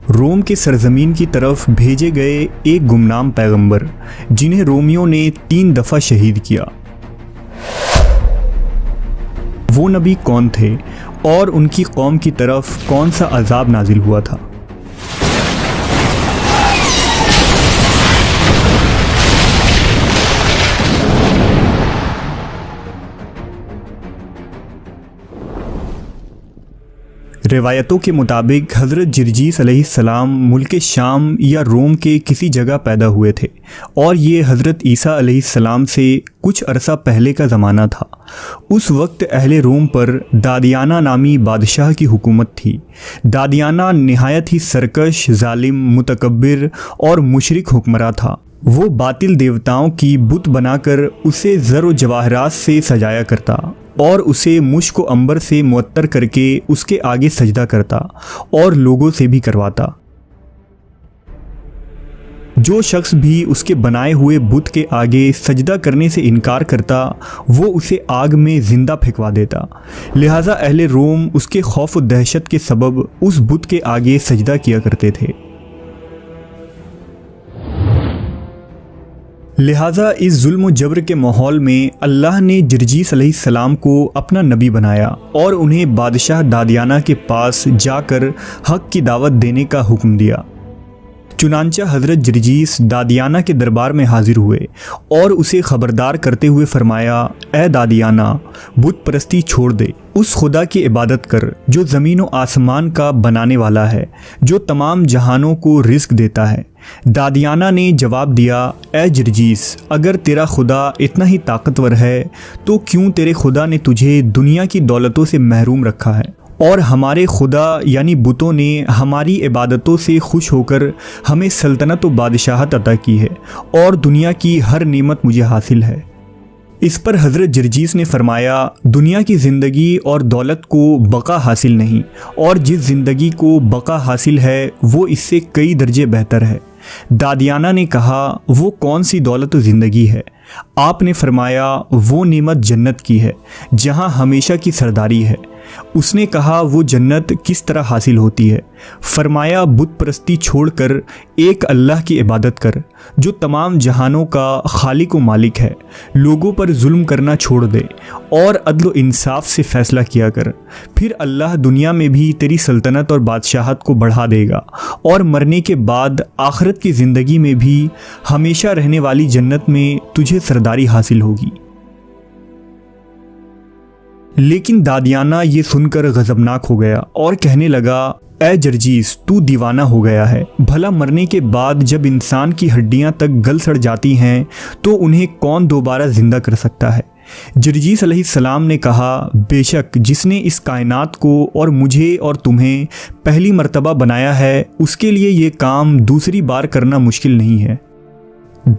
روم کے سرزمین کی طرف بھیجے گئے ایک گمنام پیغمبر جنہیں رومیوں نے 3 دفعہ شہید کیا۔ وہ نبی کون تھے اور ان کی قوم کی طرف کون سا عذاب نازل ہوا تھا؟ روایتوں کے مطابق حضرت جرجیس علیہ السلام ملک شام یا روم کے کسی جگہ پیدا ہوئے تھے، اور یہ حضرت عیسیٰ علیہ السلام سے کچھ عرصہ پہلے کا زمانہ تھا۔ اس وقت اہل روم پر دادیانہ نامی بادشاہ کی حکومت تھی۔ دادیانہ نہایت ہی سرکش، ظالم، متکبر اور مشرک حکمراں تھا۔ وہ باطل دیوتاؤں کی بت بنا کر اسے زر و جواہرات سے سجایا کرتا اور اسے مشک و عنبر سے معطر کر کے اس کے آگے سجدہ کرتا اور لوگوں سے بھی کرواتا۔ جو شخص بھی اس کے بنائے ہوئے بت کے آگے سجدہ کرنے سے انکار کرتا وہ اسے آگ میں زندہ پھینکوا دیتا۔ لہٰذا اہل روم اس کے خوف و دہشت کے سبب اس بت کے آگے سجدہ کیا کرتے تھے۔ لہٰذا اس ظلم و جبر کے ماحول میں اللہ نے جرجیس علیہ السلام کو اپنا نبی بنایا اور انہیں بادشاہ دادیانہ کے پاس جا کر حق کی دعوت دینے کا حکم دیا۔ چنانچہ حضرت جرجیس دادیانہ کے دربار میں حاضر ہوئے اور اسے خبردار کرتے ہوئے فرمایا، اے دادیانہ، بت پرستی چھوڑ دے، اس خدا کی عبادت کر جو زمین و آسمان کا بنانے والا ہے، جو تمام جہانوں کو رزق دیتا ہے۔ دادیانہ نے جواب دیا، اے جرجیس، اگر تیرا خدا اتنا ہی طاقتور ہے تو کیوں تیرے خدا نے تجھے دنیا کی دولتوں سے محروم رکھا ہے، اور ہمارے خدا یعنی بتوں نے ہماری عبادتوں سے خوش ہو کر ہمیں سلطنت و بادشاہت عطا کی ہے اور دنیا کی ہر نعمت مجھے حاصل ہے۔ اس پر حضرت جرجیس نے فرمایا، دنیا کی زندگی اور دولت کو بقا حاصل نہیں، اور جس زندگی کو بقا حاصل ہے وہ اس سے کئی درجے بہتر ہے۔ دادیانہ نے کہا، وہ کون سی دولت و زندگی ہے؟ آپ نے فرمایا، وہ نعمت جنت کی ہے جہاں ہمیشہ کی سرداری ہے۔ اس نے کہا، وہ جنت کس طرح حاصل ہوتی ہے؟ فرمایا، بت پرستی چھوڑ کر ایک اللہ کی عبادت کر جو تمام جہانوں کا خالق و مالک ہے، لوگوں پر ظلم کرنا چھوڑ دے اور عدل و انصاف سے فیصلہ کیا کر، پھر اللہ دنیا میں بھی تیری سلطنت اور بادشاہت کو بڑھا دے گا، اور مرنے کے بعد آخرت کی زندگی میں بھی ہمیشہ رہنے والی جنت میں تجھے سرداری حاصل ہوگی۔ لیکن دادیانہ یہ سن کر غضبناک ہو گیا اور کہنے لگا، اے جرجیس، تو دیوانہ ہو گیا ہے، بھلا مرنے کے بعد جب انسان کی ہڈیاں تک گل سڑ جاتی ہیں تو انہیں کون دوبارہ زندہ کر سکتا ہے؟ جرجیس علیہ السلام نے کہا، بے شک جس نے اس کائنات کو اور مجھے اور تمہیں پہلی مرتبہ بنایا ہے اس کے لیے یہ کام دوسری بار کرنا مشکل نہیں ہے۔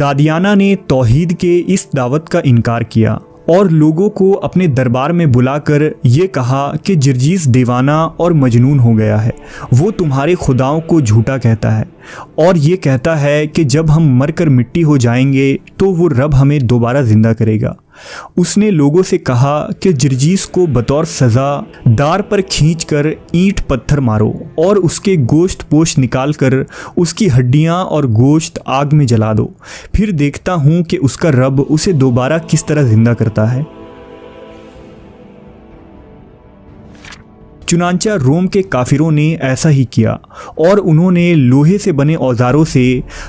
دادیانہ نے توحید کے اس دعوت کا انکار کیا اور لوگوں کو اپنے دربار میں بلا کر یہ کہا کہ جرجیس دیوانہ اور مجنون ہو گیا ہے، وہ تمہارے خداؤں کو جھوٹا کہتا ہے اور یہ کہتا ہے کہ جب ہم مر کر مٹی ہو جائیں گے تو وہ رب ہمیں دوبارہ زندہ کرے گا۔ اس نے لوگوں سے کہا کہ جرجیس کو بطور سزا دار پر کھینچ کر اینٹ پتھر مارو اور اس کے گوشت پوش نکال کر اس کی ہڈیاں اور گوشت آگ میں جلا دو، پھر دیکھتا ہوں کہ اس کا رب اسے دوبارہ کس طرح زندہ کرتا ہے۔ چنانچہ روم کے کافروں نے ایسا ہی کیا اور انہوں نے لوہے سے بنے اوزاروں سے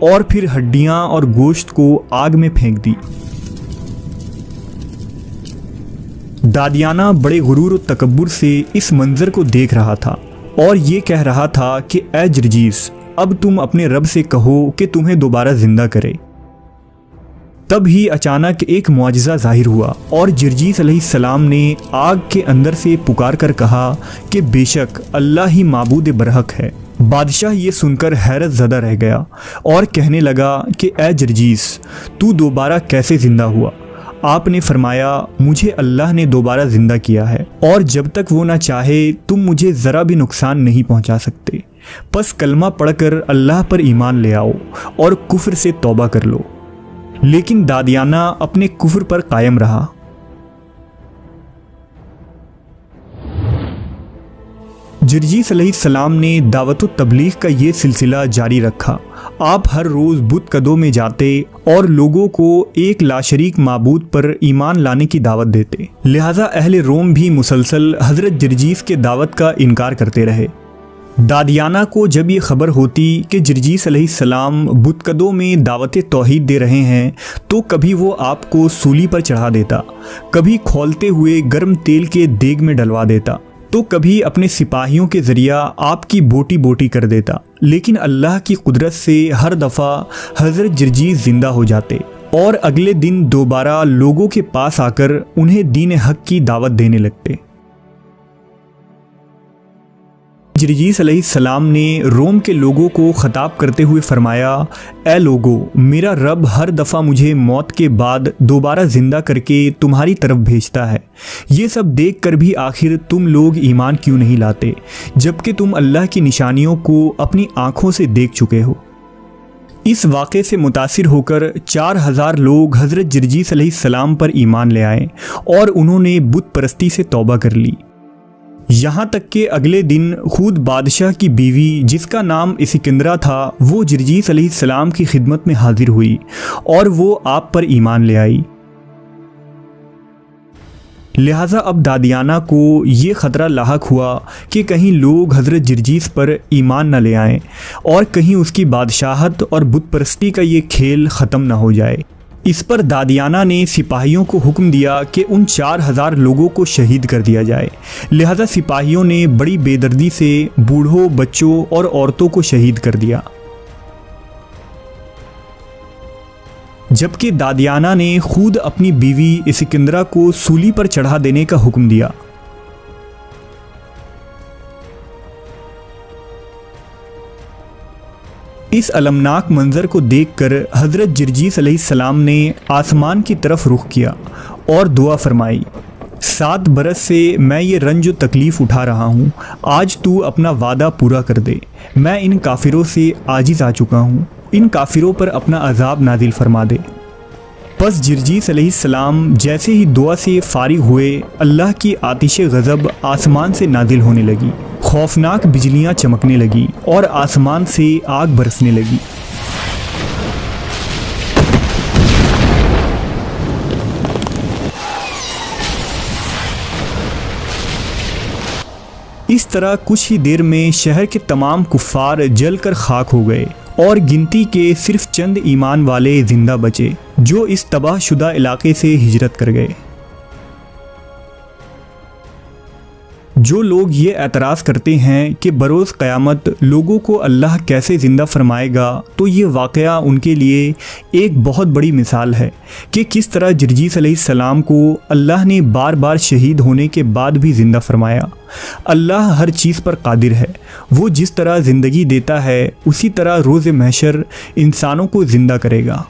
اور پھر ہڈیاں اور گوشت کو آگ میں پھینک دی۔ دادیانہ بڑے غرور و تکبر سے اس منظر کو دیکھ رہا تھا اور یہ کہہ رہا تھا کہ اے جرجیس، اب تم اپنے رب سے کہو کہ تمہیں دوبارہ زندہ کرے۔ تب ہی اچانک ایک معجزہ ظاہر ہوا اور جرجیس علیہ السلام نے آگ کے اندر سے پکار کر کہا کہ بے شک اللہ ہی معبود برحق ہے۔ بادشاہ یہ سن کر حیرت زدہ رہ گیا اور کہنے لگا کہ اے جرجیس، تو دوبارہ کیسے زندہ ہوا؟ آپ نے فرمایا، مجھے اللہ نے دوبارہ زندہ کیا ہے اور جب تک وہ نہ چاہے تم مجھے ذرا بھی نقصان نہیں پہنچا سکتے، پس کلمہ پڑھ کر اللہ پر ایمان لے آؤ اور کفر سے توبہ کر لو۔ لیکن دادیانہ اپنے کفر پر قائم رہا۔ جرجیس علیہ السلام نے دعوت و تبلیغ کا یہ سلسلہ جاری رکھا۔ آپ ہر روز بت قدوں میں جاتے اور لوگوں کو ایک لاشریک معبود پر ایمان لانے کی دعوت دیتے، لہٰذا اہل روم بھی مسلسل حضرت جرجیس کے دعوت کا انکار کرتے رہے۔ دادیانہ کو جب یہ خبر ہوتی کہ جرجیس علیہ السلام بت قدوں میں دعوت توحید دے رہے ہیں تو کبھی وہ آپ کو سولی پر چڑھا دیتا، کبھی کھولتے ہوئے گرم تیل کے دیگ میں ڈلوا دیتا، تو کبھی اپنے سپاہیوں کے ذریعہ آپ کی بوٹی بوٹی کر دیتا، لیکن اللہ کی قدرت سے ہر دفعہ حضرت جرجیس زندہ ہو جاتے اور اگلے دن دوبارہ لوگوں کے پاس آ کر انہیں دین حق کی دعوت دینے لگتے۔ جرجیس علیہ السلام نے روم کے لوگوں کو خطاب کرتے ہوئے فرمایا، اے لوگو، میرا رب ہر دفعہ مجھے موت کے بعد دوبارہ زندہ کر کے تمہاری طرف بھیجتا ہے، یہ سب دیکھ کر بھی آخر تم لوگ ایمان کیوں نہیں لاتے جبکہ تم اللہ کی نشانیوں کو اپنی آنکھوں سے دیکھ چکے ہو۔ اس واقعے سے متاثر ہو کر 4000 لوگ حضرت جرجیس علیہ السلام پر ایمان لے آئے اور انہوں نے بت پرستی سے توبہ کر لی، یہاں تک کہ اگلے دن خود بادشاہ کی بیوی جس کا نام اسکندرہ تھا وہ جرجیس علیہ السلام کی خدمت میں حاضر ہوئی اور وہ آپ پر ایمان لے آئی۔ لہٰذا اب دادیانہ کو یہ خطرہ لاحق ہوا کہ کہیں لوگ حضرت جرجیس پر ایمان نہ لے آئیں اور کہیں اس کی بادشاہت اور بت پرستی کا یہ کھیل ختم نہ ہو جائے۔ اس پر دادیانہ نے سپاہیوں کو حکم دیا کہ ان 4000 لوگوں کو شہید کر دیا جائے، لہذا سپاہیوں نے بڑی بے دردی سے بوڑھوں، بچوں اور عورتوں کو شہید کر دیا، جبکہ دادیانہ نے خود اپنی بیوی اسکندرہ کو سولی پر چڑھا دینے کا حکم دیا۔ اس المناک منظر کو دیکھ کر حضرت جرجیس علیہ السلام نے آسمان کی طرف رخ کیا اور دعا فرمائی، 7 برس سے میں یہ رنج و تکلیف اٹھا رہا ہوں، آج تو اپنا وعدہ پورا کر دے، میں ان کافروں سے عاجز آ چکا ہوں، ان کافروں پر اپنا عذاب نازل فرما دے۔ پس جرجیس علیہ السلام جیسے ہی دعا سے فارغ ہوئے، اللہ کی آتش غضب آسمان سے نازل ہونے لگی، خوفناک بجلیاں چمکنے لگی اور آسمان سے آگ برسنے لگی۔ اس طرح کچھ ہی دیر میں شہر کے تمام کفار جل کر خاک ہو گئے اور گنتی کے صرف چند ایمان والے زندہ بچے جو اس تباہ شدہ علاقے سے ہجرت کر گئے۔ جو لوگ یہ اعتراض کرتے ہیں کہ بروز قیامت لوگوں کو اللہ کیسے زندہ فرمائے گا، تو یہ واقعہ ان کے لیے ایک بہت بڑی مثال ہے کہ کس طرح جرجیس علیہ السلام کو اللہ نے بار بار شہید ہونے کے بعد بھی زندہ فرمایا۔ اللہ ہر چیز پر قادر ہے، وہ جس طرح زندگی دیتا ہے اسی طرح روز محشر انسانوں کو زندہ کرے گا۔